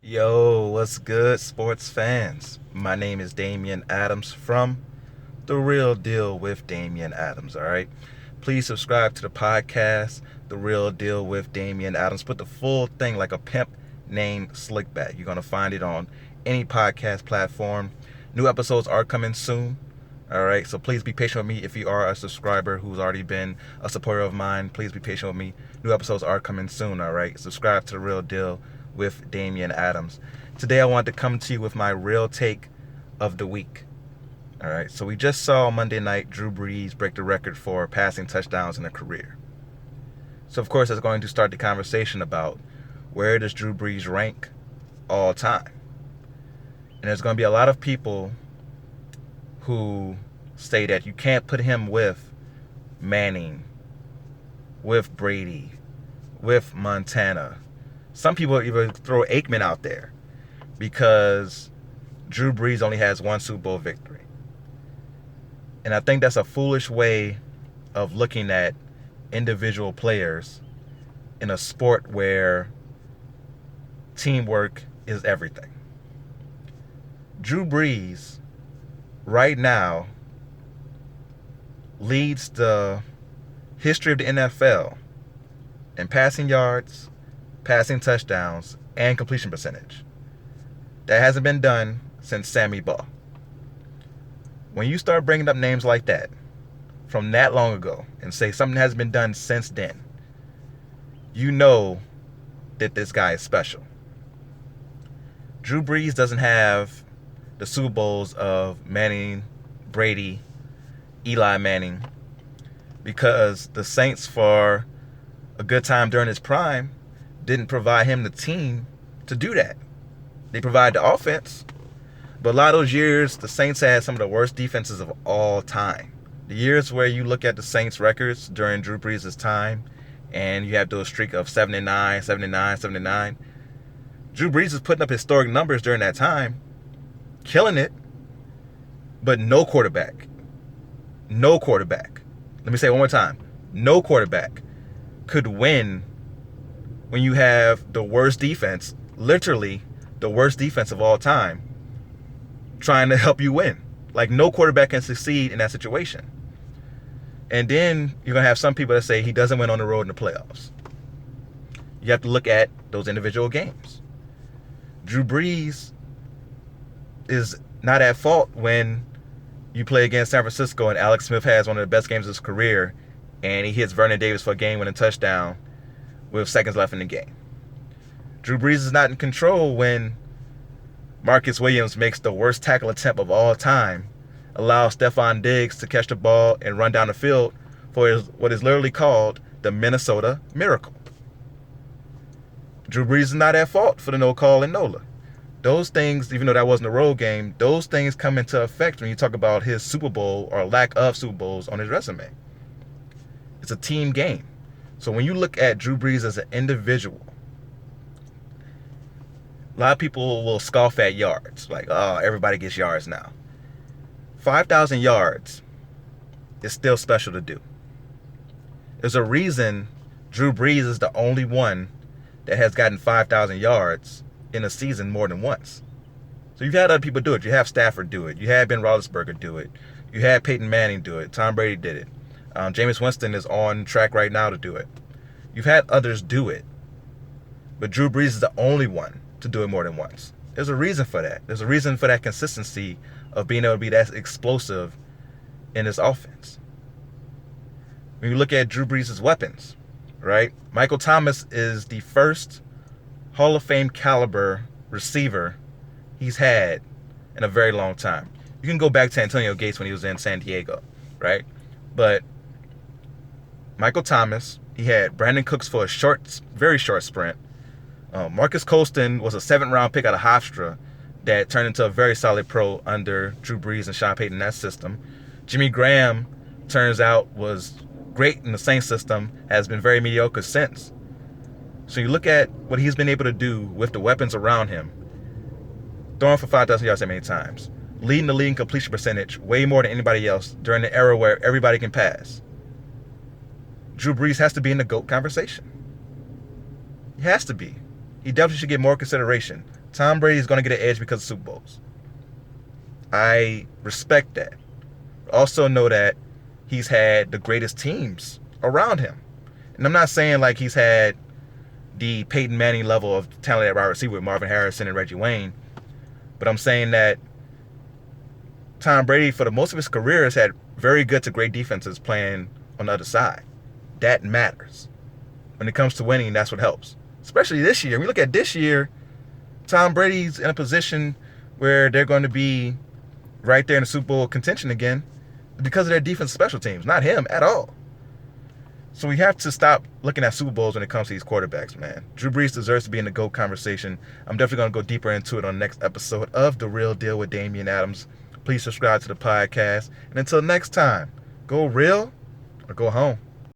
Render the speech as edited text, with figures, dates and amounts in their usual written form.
Yo, what's good, sports fans? My name is Damian Adams from The Real Deal with Damian Adams, all right? Please subscribe to the podcast, The Real Deal with Damian Adams. Put the full thing like a pimp named Slickback. You're going to find it on any podcast platform. New episodes are coming soon, all right? So please be patient with me. If you are a subscriber who's already been a supporter of mine, please be patient with me. New episodes are coming soon, all right? Subscribe to The Real Deal with Damian Adams. Today I want to come to you with my real take of the week. All right, so we just saw Monday night Drew Brees break the record for passing touchdowns in a career. So of course that's going to start the conversation about where does Drew Brees rank all time? And there's going to be a lot of people who say that you can't put him with Manning, with Brady, with Montana. Some people even throw Aikman out there because Drew Brees only has one Super Bowl victory. And I think that's a foolish way of looking at individual players in a sport where teamwork is everything. Drew Brees right now leads the history of the NFL in passing yards, passing touchdowns, and completion percentage. That hasn't been done since Sammy Baugh. When you start bringing up names like that from that long ago and say something hasn't been done since then, you know that this guy is special. Drew Brees doesn't have the Super Bowls of Manning, Brady, Eli Manning, because the Saints, for a good time during his prime, didn't provide him the team to do that. They provide the offense, but a lot of those years, the Saints had some of the worst defenses of all time. The years where you look at the Saints records during Drew Brees' time, and you have those streak of 79, 79, 79. Drew Brees is putting up historic numbers during that time, killing it, but no quarterback. No quarterback. Let me say it one more time. No quarterback could win when you have the worst defense, literally the worst defense of all time, trying to help you win. Like, no quarterback can succeed in that situation. And then you're going to have some people that say he doesn't win on the road in the playoffs. You have to look at those individual games. Drew Brees is not at fault when you play against San Francisco and Alex Smith has one of the best games of his career and he hits Vernon Davis for a game-winning touchdown with seconds left in the game. Drew Brees is not in control when Marcus Williams makes the worst tackle attempt of all time, allows Stephon Diggs to catch the ball and run down the field for what is literally called the Minnesota Miracle. Drew Brees is not at fault for the no call in NOLA. Those things, even though that wasn't a road game, those things come into effect when you talk about his Super Bowl or lack of Super Bowls on his resume. It's a team game. So when you look at Drew Brees as an individual, a lot of people will scoff at yards. Like, oh, everybody gets yards now. 5,000 yards is still special to do. There's a reason Drew Brees is the only one that has gotten 5,000 yards in a season more than once. So you've had other people do it. You have Stafford do it. You had Ben Roethlisberger do it. You had Peyton Manning do it. Tom Brady did it. Jameis Winston is on track right now to do it. You've had others do it. But Drew Brees is the only one to do it more than once. There's a reason for that. There's a reason for that consistency of being able to be that explosive in his offense. When you look at Drew Brees' weapons, right? Michael Thomas is the first Hall of Fame caliber receiver he's had in a very long time. You can go back to Antonio Gates when he was in San Diego, right? But Michael Thomas, he had Brandon Cooks for a short, very short sprint. Marcus Colston was a 7th-round pick out of Hofstra that turned into a very solid pro under Drew Brees and Sean Payton in that system. Jimmy Graham, turns out, was great in the same system, has been very mediocre since. So you look at what he's been able to do with the weapons around him, throwing for 5,000 yards that many times, leading the league in completion percentage way more than anybody else during the era where everybody can pass. Drew Brees has to be in the GOAT conversation. He has to be. He definitely should get more consideration. Tom Brady is going to get an edge because of Super Bowls. I respect that. Also know that he's had the greatest teams around him. And I'm not saying like he's had the Peyton Manning level of talent at wide receiver with Marvin Harrison and Reggie Wayne, but I'm saying that Tom Brady, for the most of his career, has had very good to great defenses playing on the other side. That matters. When it comes to winning, that's what helps. Especially this year. We look at this year, Tom Brady's in a position where they're going to be right there in the Super Bowl contention again because of their defense special teams. Not him at all. So we have to stop looking at Super Bowls when it comes to these quarterbacks, man. Drew Brees deserves to be in the GOAT conversation. I'm definitely going to go deeper into it on the next episode of The Real Deal with Damian Adams. Please subscribe to the podcast. And until next time, go real or go home.